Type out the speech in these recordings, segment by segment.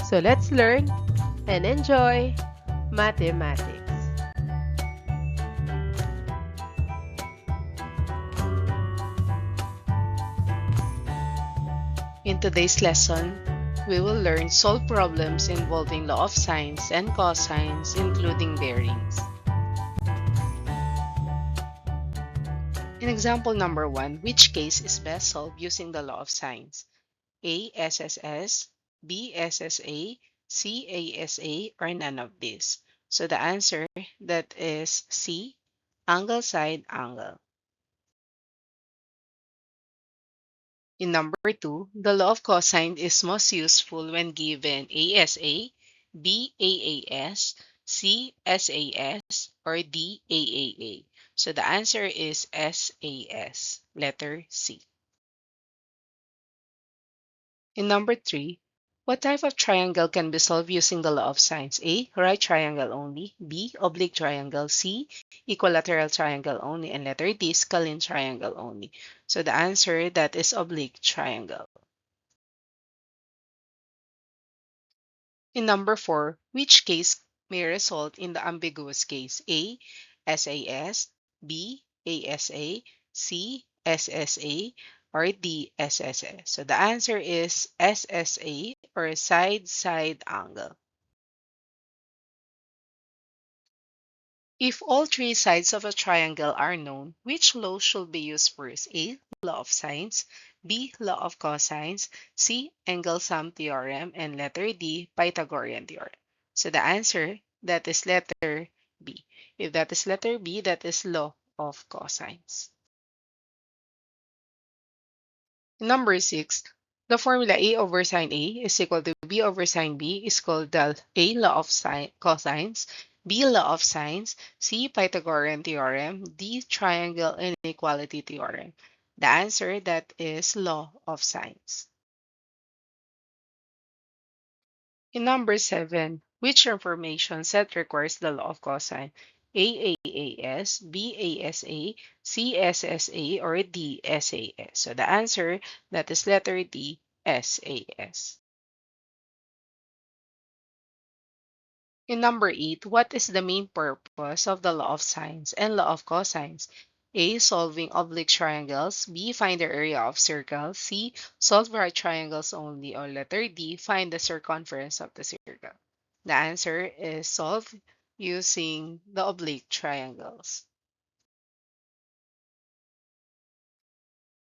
So let's learn and enjoy mathematics. In today's lesson, we will learn solve problems involving law of sines and cosines, including bearings. In example number 1, which case is best solved using the law of sines? A. SSS, B. SSA, C. ASA, or none of these? So the answer that is C, angle side angle. In number 2, the law of cosine is most useful when given ASA, B AAS, C SAS, or D AAA. So the answer is SAS, letter C. In number 3, what type of triangle can be solved using the law of sines? A. Right triangle only. B. Oblique triangle. C. Equilateral triangle only. And letter D. Scalene triangle only. So the answer that is oblique triangle. In number 4, which case may result in the ambiguous case? A. SAS, B. ASA, C. SSA, or D. SSS. So the answer is SSA, or side-side angle. If all three sides of a triangle are known, which law should be used first? A. Law of sines, B. Law of cosines, C. Angle-sum theorem, and letter D. Pythagorean theorem. So the answer, that is letter B. If that is letter B, that is law of cosines. Number 6, the formula A over sine A is equal to B over sine B is called the A law of cosines, B law of sines, C Pythagorean theorem, D triangle inequality theorem. The answer, that is law of sines. In number 7, which information set requires the law of cosine? AAAS, BASA, CSSA, or DSAS? So the answer, that is letter D, SAS. In number 8, what is the main purpose of the law of sines and law of cosines? A. Solving oblique triangles. B. Find the area of circles. C. Solve right triangles only. Or letter D. Find the circumference of the circle. The answer is solve using the oblique triangles.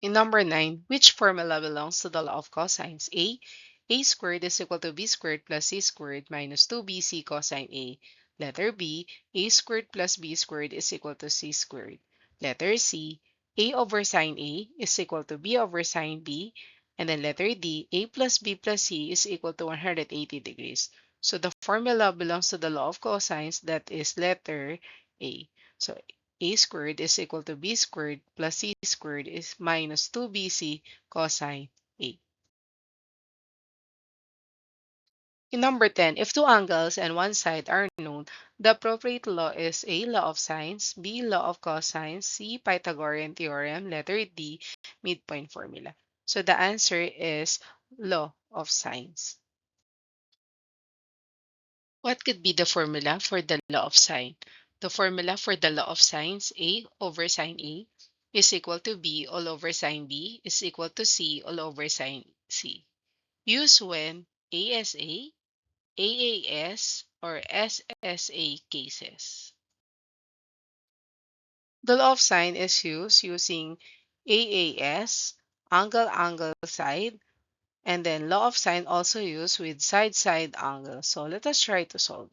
In number 9, which formula belongs to the law of cosines? A squared is equal to b squared plus c squared minus 2bc cosine A. Letter B, a squared plus b squared is equal to c squared. Letter C, a over sine A is equal to b over sine B. And then letter D, a plus b plus c is equal to 180 degrees. So the formula belongs to the law of cosines, that is letter A. So a squared is equal to b squared plus c squared is minus 2bc cosine A. In number 10, if two angles and one side are known, the appropriate law is A. Law of sines, B. Law of cosines, C. Pythagorean theorem, letter D. Midpoint formula. So the answer is law of sines. What could be the formula for the law of sine? The formula for the law of sines, A over sine A, is equal to B all over sine B is equal to C all over sine C. Use when ASA, AAS, or SSA cases. The law of sine is used using AAS, angle side, and then law of sine also used with side angle. So let us try to solve.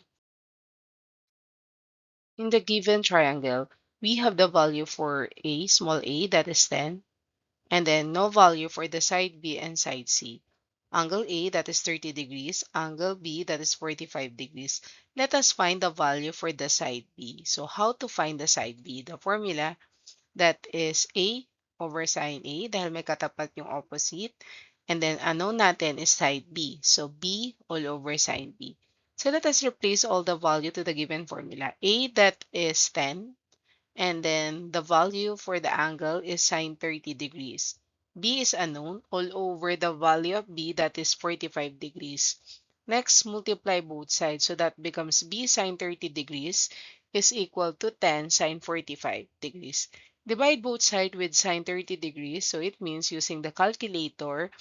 In the given triangle, we have the value for A, small a, that is 10, and then no value for the side B and side C. Angle A, that is 30 degrees, angle B, that is 45 degrees. Let us find the value for the side B. So how to find the side B? The formula, that is A over sine A, dahil may katapat yung opposite. And then unknown natin is side B. So B all over sine B. So let us replace all the value to the given formula. A, that is 10. And then the value for the angle is sine 30 degrees. B is unknown all over the value of B, that is 45 degrees. Next, multiply both sides. So that becomes b sine 30 degrees is equal to 10 sine 45 degrees. Divide both sides with sine 30 degrees. So it means using the calculator,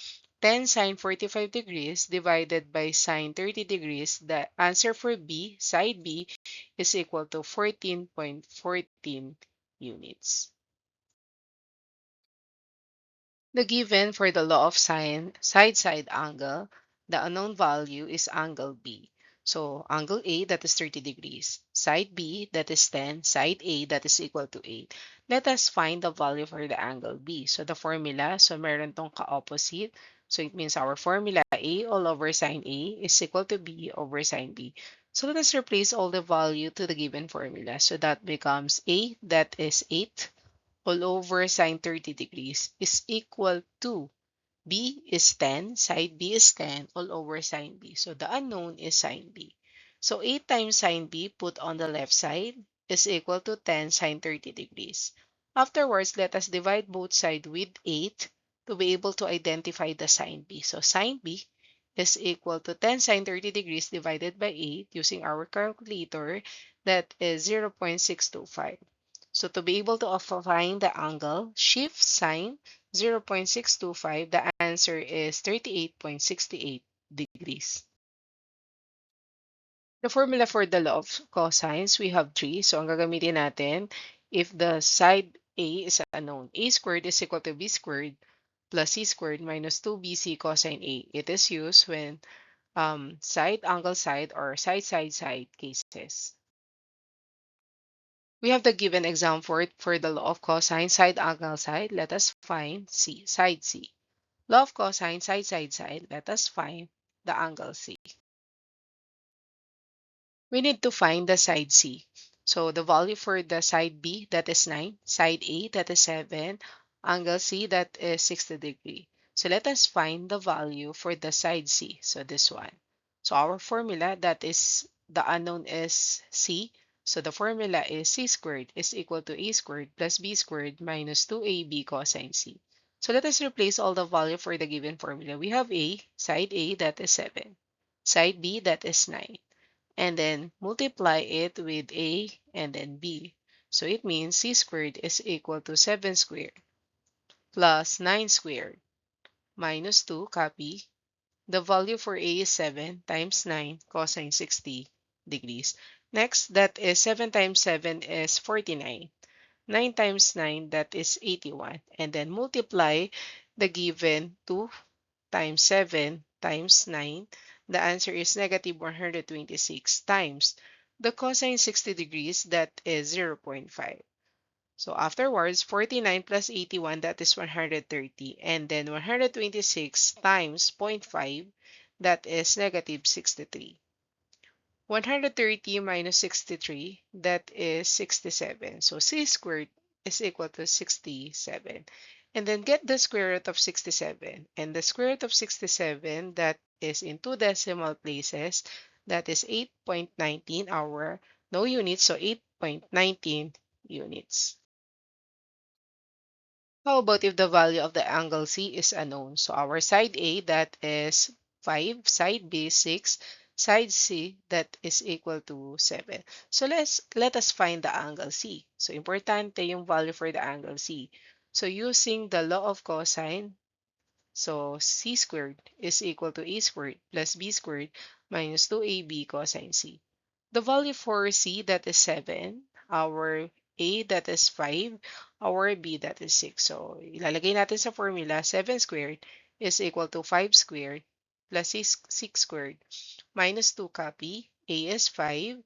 10 sine 45 degrees divided by sine 30 degrees, the answer for B, side B, is equal to 14.14 units. The given for the law of sine side-side angle, the unknown value is angle B. So angle A, that is 30 degrees. Side B, that is 10. Side A, that is equal to 8. Let us find the value for the angle B. So the formula, so meron tong ka-opposite. So it means our formula A all over sine A is equal to B over sine B. So let us replace all the value to the given formula. So that becomes A, that is 8 all over sine 30 degrees is equal to B is 10, side B is 10, all over sine B. So the unknown is sine B. So 8 times sine B put on the left side is equal to 10 sine 30 degrees. Afterwards, let us divide both sides with 8 to be able to identify the sine B. So sine B is equal to 10 sine 30 degrees divided by 8 using our calculator, that is 0.625. So to be able to find the angle, shift sine 0.625, the answer is 38.68 degrees. The formula for the law of cosines, we have three. So ang gagamitin natin, if the side A is unknown, A squared is equal to B squared plus C squared minus 2BC cosine A. It is used when side, angle, side, or side, side, side cases. We have the given example for the law of cosine side angle side. Let us find C, side C. Law of cosine side side side. Let us find the angle C. We need to find the side C. So the value for the side B, that is 9, side A, that is 7, angle C, that is 60 degree. So let us find the value for the side C. So this one. So our formula, that is the unknown is C. So the formula is C squared is equal to A squared plus B squared minus 2AB cosine C. So let us replace all the value for the given formula. We have A, side A, that is 7. Side B, that is 9, and then multiply it with A and then B. So it means C squared is equal to 7 squared plus 9 squared minus 2, copy. The value for A is 7 times 9 cosine 60 degrees. Next, that is 7 times 7 is 49. 9 times 9, that is 81. And then multiply the given 2 times 7 times 9, the answer is negative 126 times the cosine 60 degrees, that is 0.5. So afterwards, 49 plus 81, that is 130. And then 126 times zero point 0.5, that is negative 63. 130 minus 63, that is 67. So C squared is equal to 67. And then get the square root of 67. And the square root of 67, that is in two decimal places, that is 8.19 our no units, so 8.19 units. How about if the value of the angle C is unknown? So our side A, that is 5, side B 6, side C, that is equal to 7. So let us find the angle C. So importante yung value for the angle C. So using the law of cosine, so C squared is equal to A squared plus B squared minus 2AB cosine C. The value for C, that is 7, our A, that is 5, our B, that is 6. So ilalagay natin sa formula, 7 squared is equal to 5 squared plus 6 squared minus 2, copy. A is 5,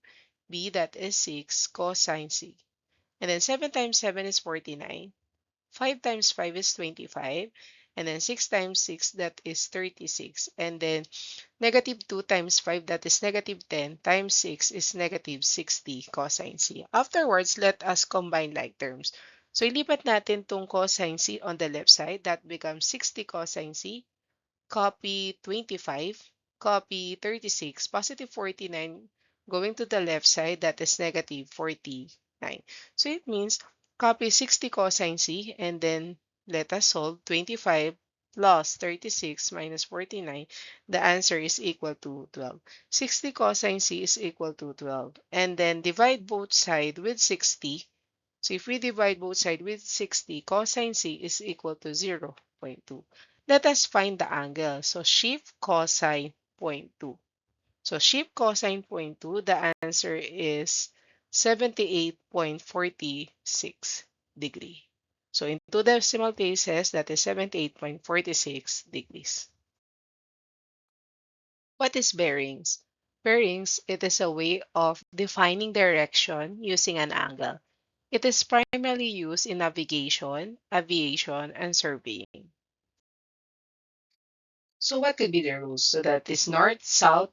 B, that is 6 cosine C. And then 7 times 7 is 49. 5 times 5 is 25, and then 6 times 6, that is 36, and then negative 2 times 5, that is negative 10, times 6 is negative 60 cosine C. Afterwards, let us combine like terms. So ilipat natin tong cosine C on the left side, that becomes 60 cosine C, copy 25, copy 36, positive 49 going to the left side, that is negative 49. So it means copy 60 cosine C, and then let us solve 25 plus 36 minus 49, the answer is equal to 12. 60 cosine C is equal to 12. And then divide both sides with 60. So if we divide both sides with 60, cosine C is equal to 0.2. Let us find the angle. So shift cosine 0.2. So shift cosine 0.2, the answer is 78.46 degree. So in two decimal places, that is 78.46 degrees. What is bearings? Bearings, it is a way of defining direction using an angle. It is primarily used in navigation, aviation, and surveying. So what could be the rules? So that is north, south,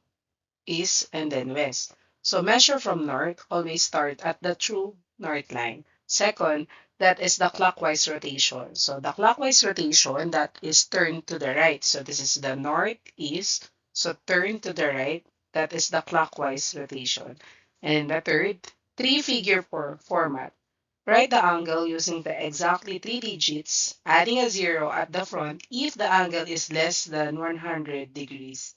east, and then west. So measure from north, always start at the true north line. Second, that is the clockwise rotation. So the clockwise rotation, that is turn to the right. So this is the northeast. So turn to the right. That is the clockwise rotation. And the third, three-figure format. Write the angle using the exactly three digits, adding a zero at the front if the angle is less than 100 degrees.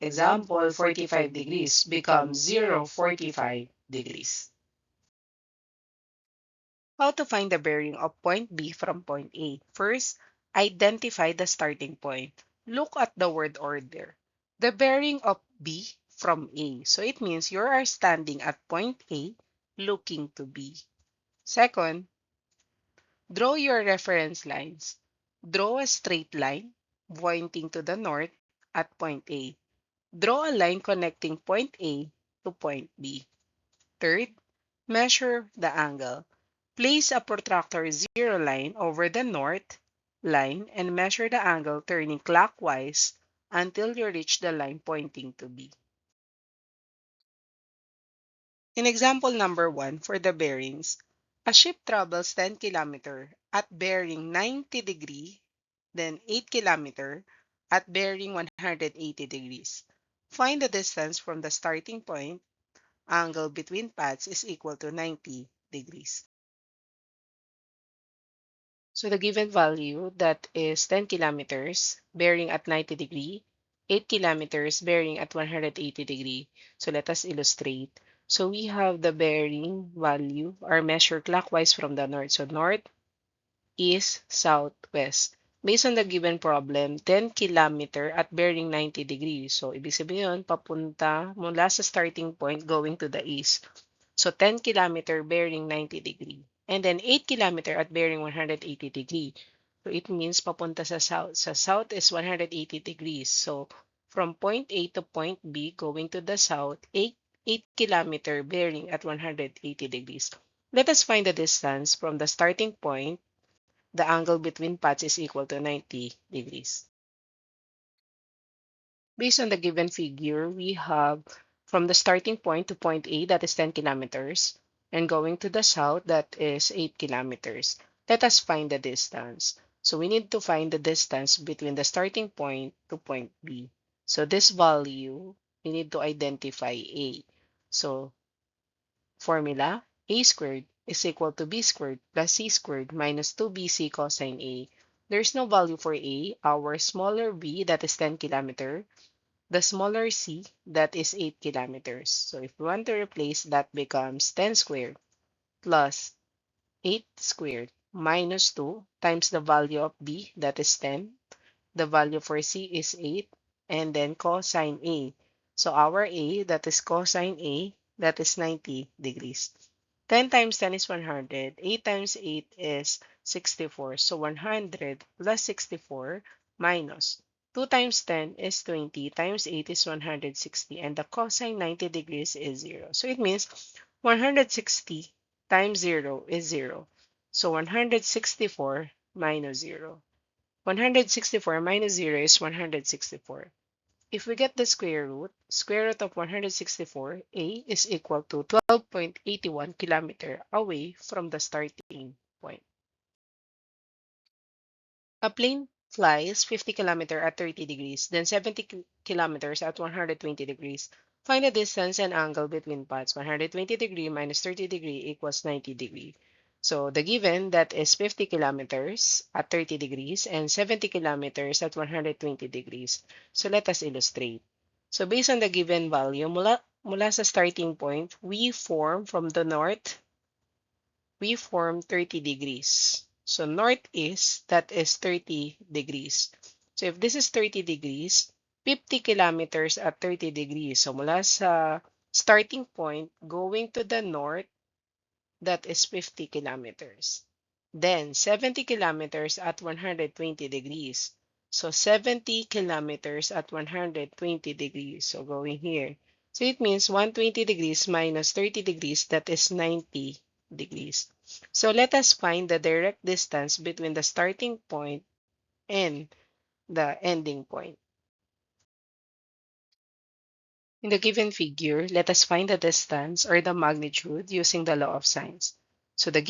Example, 45 degrees becomes 0.45 degrees. How to find the bearing of point B from point A? First, identify the starting point. Look at the word order. The bearing of B from A. So it means you are standing at point A looking to B. Second, draw your reference lines. Draw a straight line pointing to the north at point A. Draw a line connecting point A to point B. Third, measure the angle. Place a protractor zero line over the north line and measure the angle turning clockwise until you reach the line pointing to B. In example number 1 for the bearings, a ship travels 10 km at bearing 90 degree, then 8 km at bearing 180 degrees. Find the distance from the starting point. Angle between paths is equal to 90 degrees. So the given value, that is 10 kilometers bearing at 90 degree, 8 kilometers bearing at 180 degree. So let us illustrate. So we have the bearing value are measured clockwise from the north. So north, east, south, west. Based on the given problem, 10 kilometer at bearing 90 degrees. So ibig sabihin, papunta mula sa starting point going to the east. So 10 kilometer bearing 90 degree. And then 8 kilometer at bearing 180 degree. So it means papunta sa south. Sa south is 180 degrees. So from point A to point B going to the south, 8 kilometer bearing at 180 degrees. Let us find the distance from the starting point. The angle between paths is equal to 90 degrees. Based on the given figure, we have from the starting point to point A, that is 10 kilometers, and going to the south, that is 8 kilometers. Let us find the distance. So we need to find the distance between the starting point to point B. So this value, we need to identify A. So formula, A squared is equal to B squared plus C squared minus 2BC cosine A. There's no value for A. Our smaller B, that is 10 kilometer, the smaller c, that is 8 kilometers. So if we want to replace, that becomes 10 squared plus 8 squared minus 2 times the value of b, that is 10. The value for c is 8, and then cosine a. So our a, that is cosine a, that is 90 degrees. 10 times 10 is 100. 8 times 8 is 64. So 100 plus 64 minus 2 times 10 is 20 times 8 is 160. And the cosine 90 degrees is 0. So it means 160 times 0 is 0. So 164 minus 0. 164 minus 0 is 164. If we get the square root of 164, A is equal to 12.81 kilometer away from the starting point. A plane flies 50 kilometer at 30 degrees, then 70 kilometers at 120 degrees. Find the distance and angle between paths. 120 degree minus 30 degree equals 90 degree. So the given that is 50 kilometers at 30 degrees and 70 kilometers at 120 degrees. So let us illustrate. So based on the given value, mula sa starting point, we form from the north, we form 30 degrees. So northeast, that is 30 degrees. So if this is 30 degrees, 50 kilometers at 30 degrees. So mula sa starting point, going to the north, that is 50 kilometers. Then 70 kilometers at 120 degrees. So 70 kilometers at 120 degrees. So going here. So it means 120 degrees minus 30 degrees, that is 90 degrees. So let us find the direct distance between the starting point and the ending point. In the given figure, let us find the distance or the magnitude using the law of sines. So the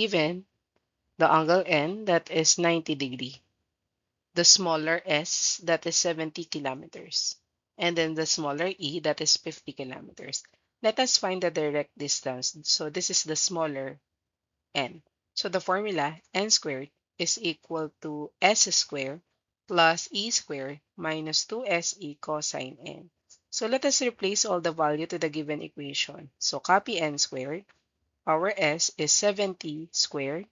angle N, that is 90 degree, the smaller S, that is 70 kilometers, and then the smaller E, that is 50 kilometers. Let us find the direct distance. So this is the smaller N. So the formula N squared is equal to S squared plus E squared minus 2SE cosine N. So let us replace all the value to the given equation. So copy N squared. Our S is 70 squared.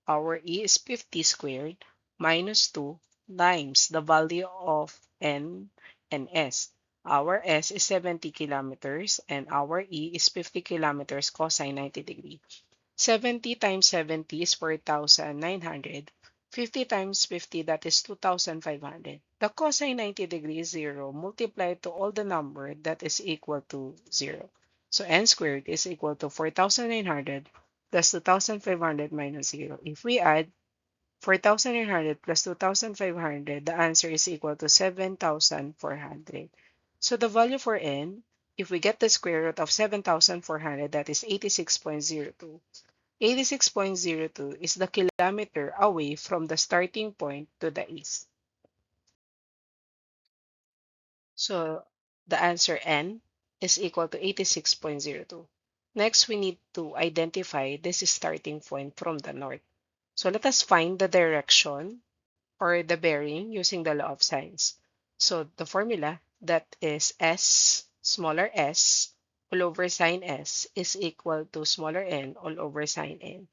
Our E is 50 squared minus 2 times the value of N and S. Our S is 70 kilometers and our E is 50 kilometers cosine 90 degree. 70 times 70 is 4,900. 50 times 50, that is 2,500. The cosine 90 degree is 0 multiplied to all the number that is equal to 0. So n squared is equal to 4,900 plus 2,500 minus 0. If we add 4,900 plus 2,500, the answer is equal to 7,400. So the value for n, if we get the square root of 7,400, that is 86.02. 86.02 is the kilometer away from the starting point to the east. So the answer N is equal to 86.02. Next, we need to identify this starting point from the north. So let us find the direction or the bearing using the law of sines. So the formula, that is S, smaller s, all over sine s is equal to smaller n all over sine n.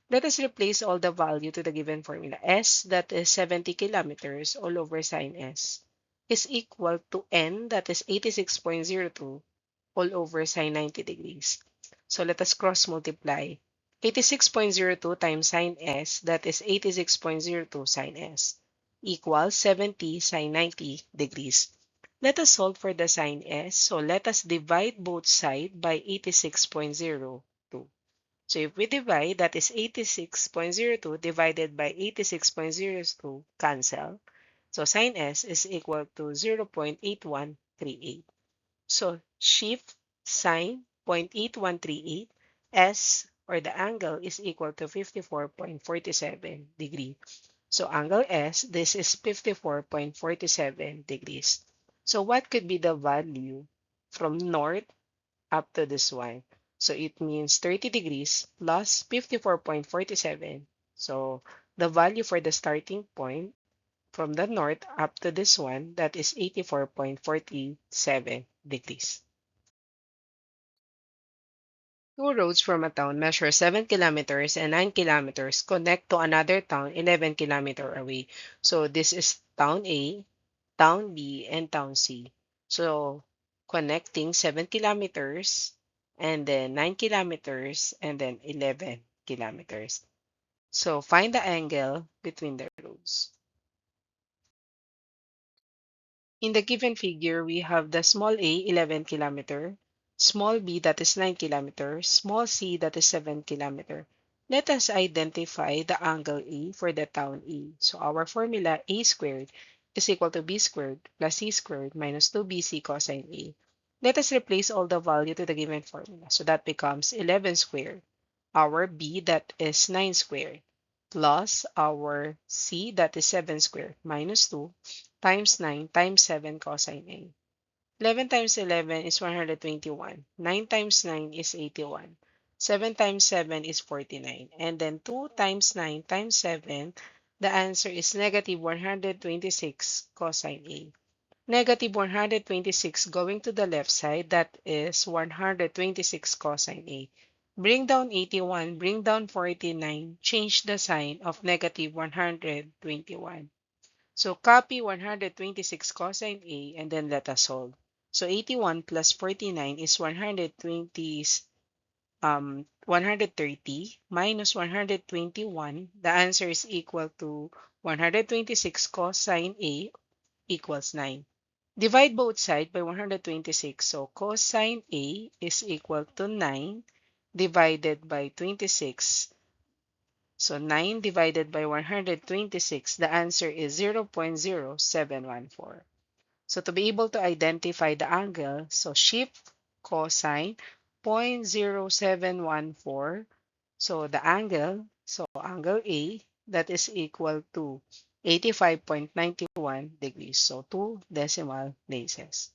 Let us replace all the value to the given formula. S, that is 70 kilometers all over sine s, is equal to n, that is 86.02 all over sine 90 degrees. So let us cross multiply. 86.02 times sine s, that is 86.02 sine s, equals 70 sine 90 degrees. Let us solve for the sine s. So let us divide both sides by 86.02. So if we divide, that is 86.02 divided by 86.02, cancel. So sine s is equal to 0.8138. So shift sine 0.8138, S or the angle is equal to 54.47 degree. So angle S, this is 54.47 degrees. So what could be the value from north up to this one? So it means 30 degrees plus 54.47. So the value for the starting point from the north up to this one, that is 84.47 degrees. Two roads from a town measure 7 kilometers and 9 kilometers connect to another town 11 kilometers away. So this is town A, town B, and town C. So connecting 7 kilometers and then 9 kilometers and then 11 kilometers. So find the angle between the roads. In the given figure, we have the small a 11 kilometer, small b that is 9 kilometers, small c that is 7 kilometer. Let us identify the angle A for the town E. So our formula a squared is equal to b squared plus c squared minus 2bc cosine A. Let us replace all the value to the given formula. So that becomes 11 squared. Our b, that is 9 squared, plus our c, that is 7 squared, minus 2 times 9 times 7 cosine A. 11 times 11 is 121. 9 times 9 is 81. 7 times 7 is 49. And then 2 times 9 times 7, the answer is negative 126 cosine A. Negative 126 going to the left side, that is 126 cosine A. Bring down 81, bring down 49, change the sign of negative 121. So copy 126 cosine A and then let us solve. So 81 plus 49 is 130 minus 121. The answer is equal to 126 cosine A equals 9. Divide both sides by 126. So cosine A is equal to 9 divided by 26. So 9 divided by 126, the answer is 0.0714. So to be able to identify the angle, so shift cosine 0.0714. So the angle, so angle A, that is equal to 85.91 degrees. So 2 decimal places.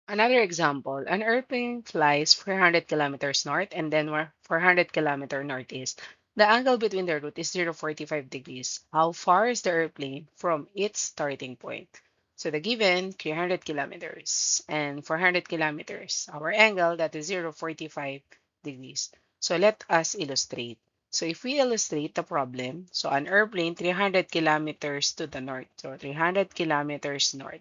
Another example, an airplane flies 400 kilometers north and then 400 kilometer northeast. The angle between the route is 0.45 degrees. How far is the airplane from its starting point? So the given 300 kilometers and 400 kilometers. Our angle, that is 0.45 degrees. So let us illustrate. So if we illustrate the problem, so an airplane 300 kilometers to the north. So 300 kilometers north.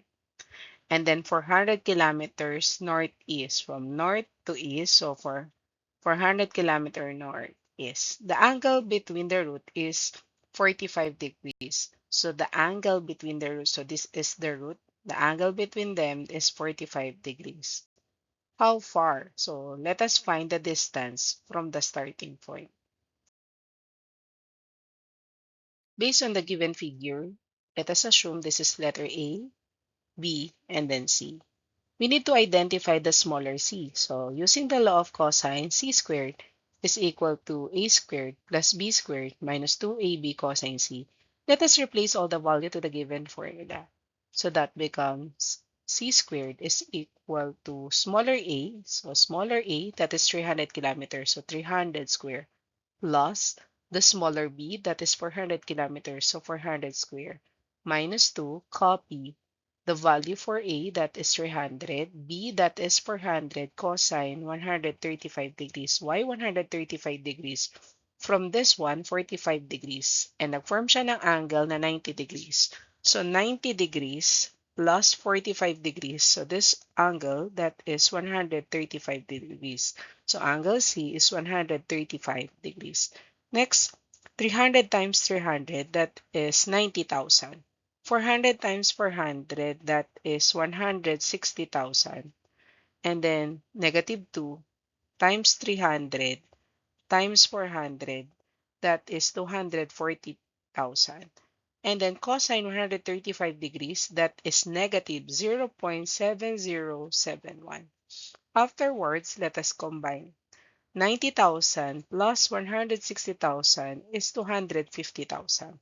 And then 400 kilometers northeast, from north to east. So for 400 kilometer northeast, the angle between the route is 45 degrees. So the angle between the route, so this is the route, the angle between them is 45 degrees. How far? So let us find the distance from the starting point. Based on the given figure, let us assume this is letter A, B, and then C. We need to identify the smaller c. So using the law of cosine, c squared is equal to a squared plus b squared minus 2ab cosine c. Let us replace all the value to the given formula. So that becomes c squared is equal to smaller a, so smaller a, that is 300 kilometers, so 300 square, plus the smaller b, that is 400 kilometers, so 400 square, minus 2, copy the value for A, that is 300, B, that is 400, cosine 135 degrees. Why 135 degrees? From this one, 45 degrees. And nag-form siya ng angle na 90 degrees. So 90 degrees plus 45 degrees. So this angle, that is 135 degrees. So angle C is 135 degrees. Next, 300 times 300, that is 90,000. 400 times 400, that is 160,000. And then negative 2 times 300 times 400, that is 240,000. And then cosine 135 degrees, that is negative 0.7071. Afterwards, let us combine. 90,000 plus 160,000 is 250,000.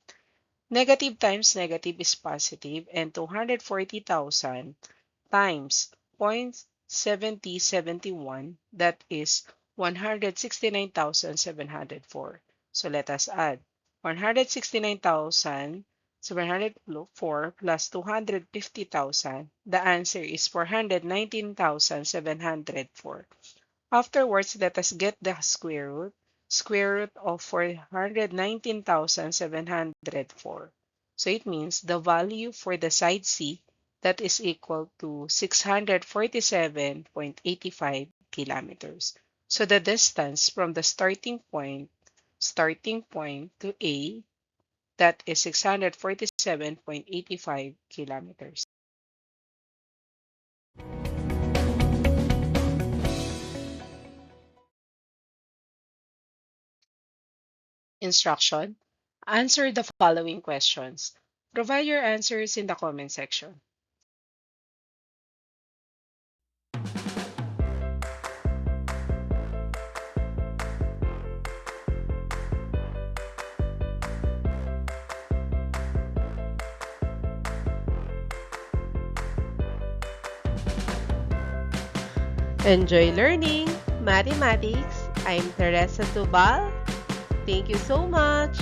Negative times negative is positive, and 240,000 times 0.7071, that is 169,704. So let us add 169,704 plus 250,000. The answer is 419,704. Afterwards, let us get the square root. Square root of 419,704. So it means the value for the side C, that is equal to 647.85 kilometers. So the distance from the starting point to A, that is 647.85 kilometers. Instruction: answer the following questions. Provide your answers in the comment section. Enjoy learning mathematics. I'm Teresa Tubal. Thank you so much.